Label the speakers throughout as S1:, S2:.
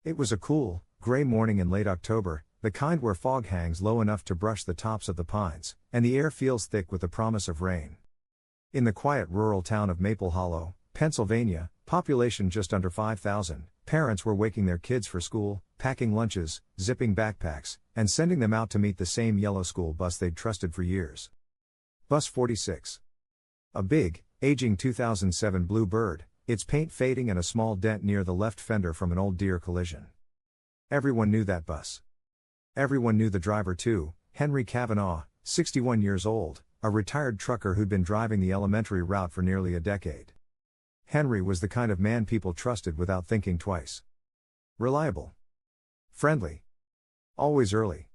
S1: It was a cool, gray morning in late October, the kind where fog hangs low enough to brush the tops of the pines, and the air feels thick with the promise of rain. In the quiet rural town of Maple Hollow, Pennsylvania, population just under 5,000, parents were waking their kids for school, packing lunches, zipping backpacks, and sending them out to meet the same yellow school bus they'd trusted for years. Bus 46. A big, aging 2007 Blue Bird, its paint fading and a small dent near the left fender from an old deer collision. Everyone knew that bus. Everyone knew the driver too, Henry Cavanaugh, 61 years old, a retired trucker who'd been driving the elementary route for nearly a decade. Henry was the kind of man people trusted without thinking twice. Reliable. Friendly. Always early.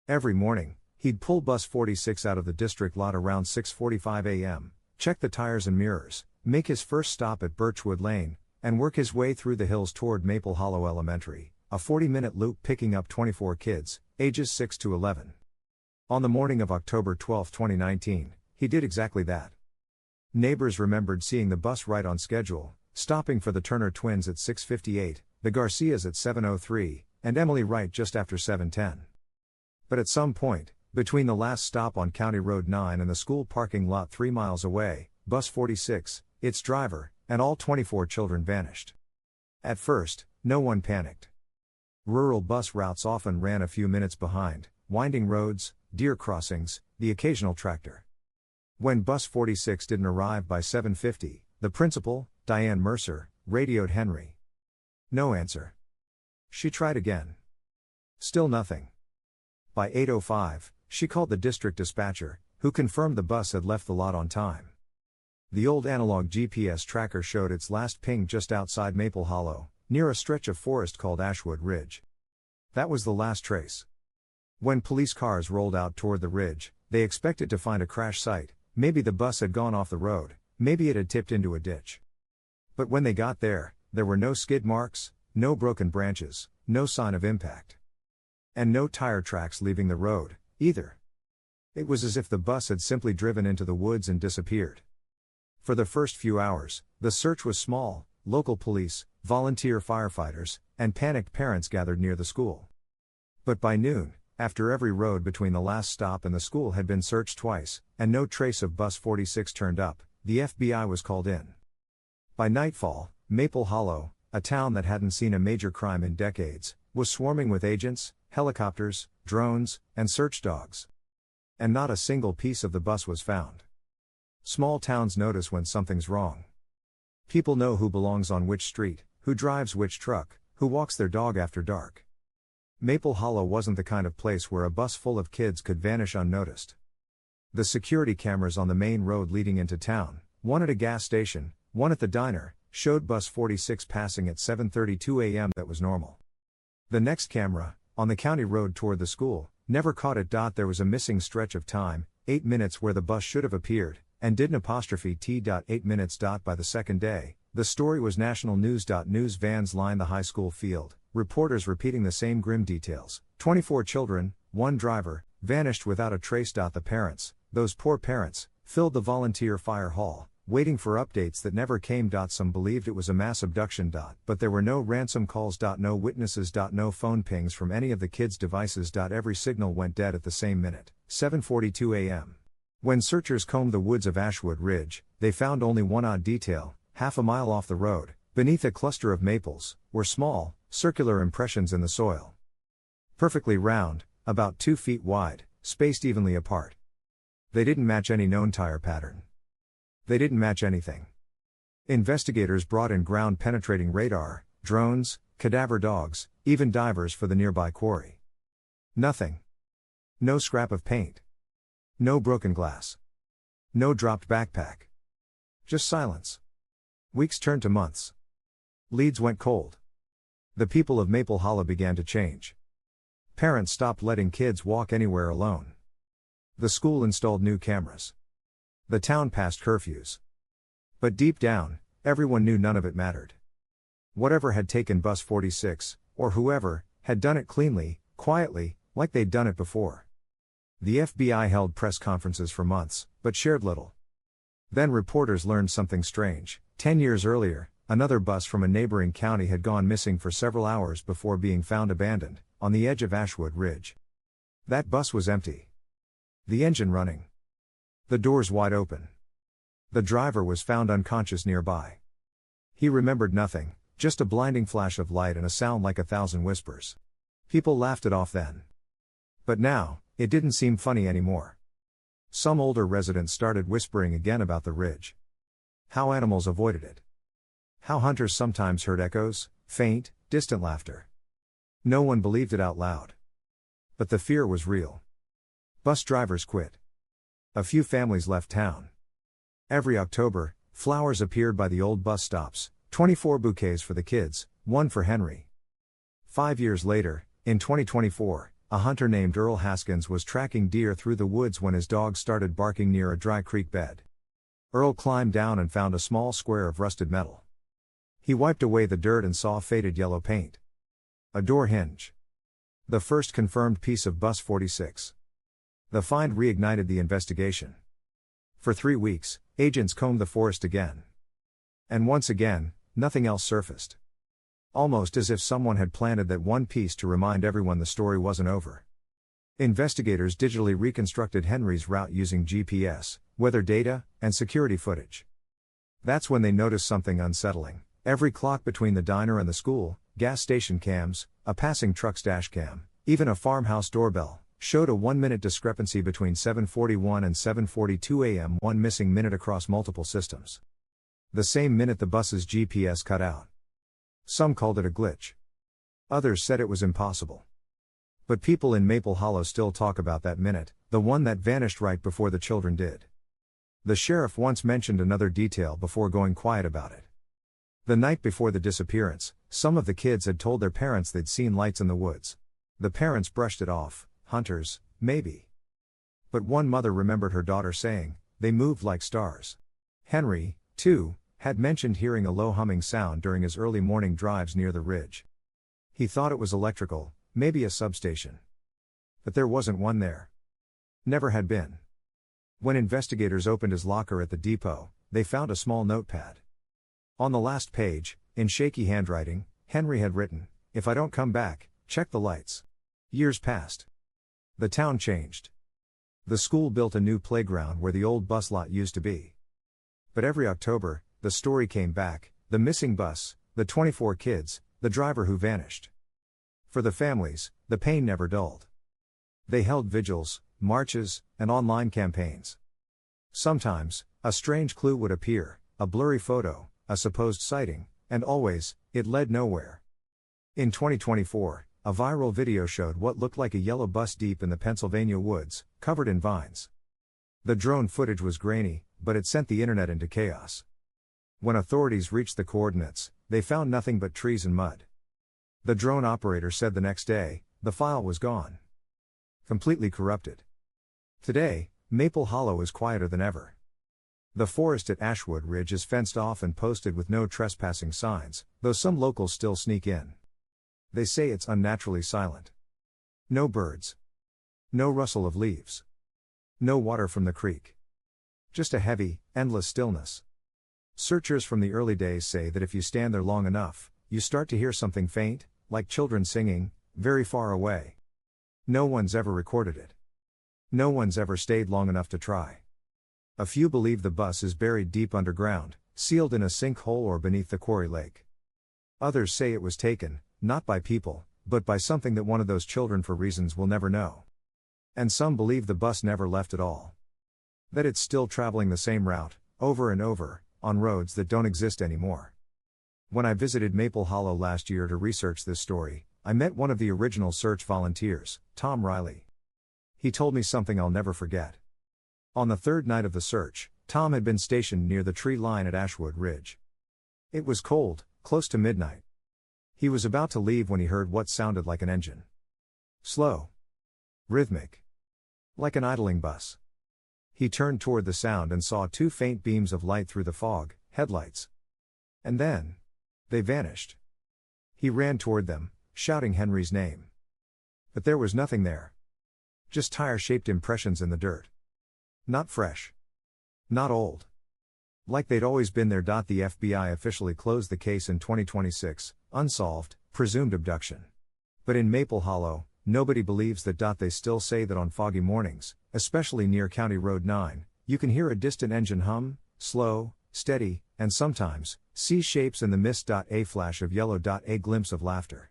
S1: Every morning, he'd pull bus 46 out of the district lot around 6:45 a.m., check the tires and mirrors, make his first stop at Birchwood Lane, and work his way through the hills toward Maple Hollow Elementary, a 40-minute loop picking up 24 kids, ages 6 to 11. On the morning of October 12, 2019, he did exactly that. Neighbors remembered seeing the bus right on schedule, stopping for the Turner twins at 6:58, the Garcias at 7:03, and Emily Wright just after 7:10. But at some point, between the last stop on County Road 9 and the school parking lot 3 miles away, bus 46, its driver, and all 24 children vanished. At first, no one panicked. Rural bus routes often ran a few minutes behind, winding roads, deer crossings, the occasional tractor. When bus 46 didn't arrive by 7:50, the principal, Diane Mercer, radioed Henry. No answer. She tried again. Still nothing. By 8:05, she called the district dispatcher, who confirmed the bus had left the lot on time. The old analog GPS tracker showed its last ping just outside Maple Hollow, near a stretch of forest called Ashwood Ridge. That was the last trace. When police cars rolled out toward the ridge, they expected to find a crash site. Maybe the bus had gone off the road, maybe it had tipped into a ditch. But when they got there were no skid marks, no broken branches, no sign of impact. And no tire tracks leaving the road, either. It was as if the bus had simply driven into the woods and disappeared. For the first few hours, the search was small. Local police, volunteer firefighters, and panicked parents gathered near the school. But by noon, after every road between the last stop and the school had been searched twice, and no trace of bus 46 turned up, the FBI was called in. By nightfall, Maple Hollow, a town that hadn't seen a major crime in decades, was swarming with agents, helicopters, drones, and search dogs. And not a single piece of the bus was found. Small towns notice when something's wrong. People know who belongs on which street, who drives which truck, who walks their dog after dark. Maple Hollow wasn't the kind of place where a bus full of kids could vanish unnoticed. The security cameras on the main road leading into town, one at a gas station, one at the diner, showed bus 46 passing at 7:32 a.m. That was normal. The next camera, on the county road toward the school, never caught it. There was a missing stretch of time, 8 minutes where the bus should have appeared, and didn't '8 minutes. By the second day, the story was national news. News vans lined the high school field, reporters repeating the same grim details. 24 children, one driver, vanished without a trace. The parents, those poor parents, filled the volunteer fire hall, waiting for updates that never came. Some believed it was a mass abduction. But there were no ransom calls. No witnesses. No phone pings from any of the kids' devices. Every signal went dead at the same minute, 7:42 a.m. When searchers combed the woods of Ashwood Ridge, they found only one odd detail. Half a mile off the road, beneath a cluster of maples, were small, circular impressions in the soil. Perfectly round, about 2 feet wide, spaced evenly apart. They didn't match any known tire pattern. They didn't match anything. Investigators brought in ground-penetrating radar, drones, cadaver dogs, even divers for the nearby quarry. Nothing. No scrap of paint. No broken glass. No dropped backpack. Just silence. Weeks turned to months. Leads went cold. The people of Maple Hollow began to change. Parents stopped letting kids walk anywhere alone. The school installed new cameras. The town passed curfews. But deep down, everyone knew none of it mattered. Whatever had taken bus 46, or whoever, had done it cleanly, quietly, like they'd done it before. The FBI held press conferences for months, but shared little. Then reporters learned something strange. 10 years earlier, Another bus from a neighboring county had gone missing for several hours before being found abandoned, on the edge of Ashwood Ridge. That bus was empty. The engine running. The doors wide open. The driver was found unconscious nearby. He remembered nothing, just a blinding flash of light and a sound like 1,000 whispers. People laughed it off then. But now, it didn't seem funny anymore. Some older residents started whispering again about the ridge. How animals avoided it. How hunters sometimes heard echoes, faint, distant laughter. No one believed it out loud. But the fear was real. Bus drivers quit. A few families left town. Every October, flowers appeared by the old bus stops, 24 bouquets for the kids, one for Henry. 5 years later, in 2024, a hunter named Earl Haskins was tracking deer through the woods when his dog started barking near a dry creek bed. Earl climbed down and found a small square of rusted metal. He wiped away the dirt and saw faded yellow paint. A door hinge. The first confirmed piece of Bus 46. The find reignited the investigation. For 3 weeks, agents combed the forest again. And once again, nothing else surfaced. Almost as if someone had planted that one piece to remind everyone the story wasn't over. Investigators digitally reconstructed Henry's route using GPS, weather data, and security footage. That's when they noticed something unsettling. Every clock between the diner and the school, gas station cams, a passing truck's dashcam, even a farmhouse doorbell, showed a 1-minute discrepancy between 7:41 and 7:42 a.m., one missing minute across multiple systems. The same minute the bus's GPS cut out. Some called it a glitch. Others said it was impossible. But people in Maple Hollow still talk about that minute, the one that vanished right before the children did. The sheriff once mentioned another detail before going quiet about it. The night before the disappearance, some of the kids had told their parents they'd seen lights in the woods. The parents brushed it off, hunters, maybe. But one mother remembered her daughter saying, they moved like stars. Henry, too, had mentioned hearing a low humming sound during his early morning drives near the ridge. He thought it was electrical, maybe a substation. But there wasn't one there. Never had been. When investigators opened his locker at the depot, they found a small notepad. On the last page, in shaky handwriting, Henry had written, "If I don't come back, check the lights." Years passed. The town changed. The school built a new playground where the old bus lot used to be. But every October, the story came back, the missing bus, the 24 kids, the driver who vanished. For the families, the pain never dulled. They held vigils, marches, and online campaigns. Sometimes, a strange clue would appear, a blurry photo, a supposed sighting, and always, it led nowhere. In 2024, a viral video showed what looked like a yellow bus deep in the Pennsylvania woods, covered in vines. The drone footage was grainy, but it sent the internet into chaos. When authorities reached the coordinates, they found nothing but trees and mud. The drone operator said the next day, the file was gone. Completely corrupted. Today, Maple Hollow is quieter than ever. The forest at Ashwood Ridge is fenced off and posted with no trespassing signs, though some locals still sneak in. They say it's unnaturally silent. No birds. No rustle of leaves. No water from the creek. Just a heavy, endless stillness. Searchers from the early days say that if you stand there long enough, you start to hear something faint, like children singing, very far away. No one's ever recorded it. No one's ever stayed long enough to try. A few believe the bus is buried deep underground, sealed in a sinkhole or beneath the quarry lake. Others say it was taken, not by people, but by something that one of those children for reasons we'll never know. And some believe the bus never left at all. That it's still traveling the same route, over and over, on roads that don't exist anymore. When I visited Maple Hollow last year to research this story, I met one of the original search volunteers, Tom Riley. He told me something I'll never forget. On the third night of the search, Tom had been stationed near the tree line at Ashwood Ridge. It was cold, close to midnight. He was about to leave when he heard what sounded like an engine. Slow. Rhythmic. Like an idling bus. He turned toward the sound and saw 2 faint beams of light through the fog, headlights. And then, they vanished. He ran toward them, shouting Henry's name. But there was nothing there. Just tire-shaped impressions in the dirt. Not fresh. Not old. Like they'd always been there. The FBI officially closed the case in 2026, unsolved, presumed abduction. But in Maple Hollow, nobody believes that. They still say that on foggy mornings, especially near County Road 9, you can hear a distant engine hum, slow, steady, and sometimes, see shapes in the mist. A flash of yellow. A glimpse of laughter.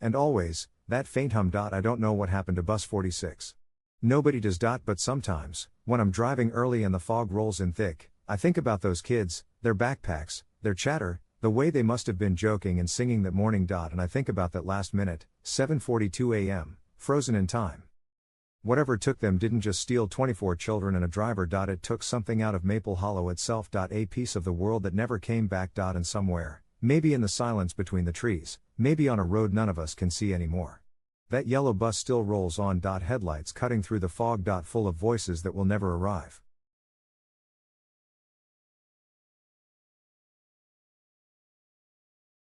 S1: And always, that faint hum. I don't know what happened to bus 46. Nobody does. But sometimes, when I'm driving early and the fog rolls in thick, I think about those kids, their backpacks, their chatter, the way they must have been joking and singing that morning. And I think about that last minute, 7:42 a.m., frozen in time. Whatever took them didn't just steal 24 children and a driver. It took something out of Maple Hollow itself. A piece of the world that never came back. And somewhere, maybe in the silence between the trees, maybe on a road none of us can see anymore, that yellow bus still rolls on. Headlights cutting through the fog. Full of voices that will never arrive.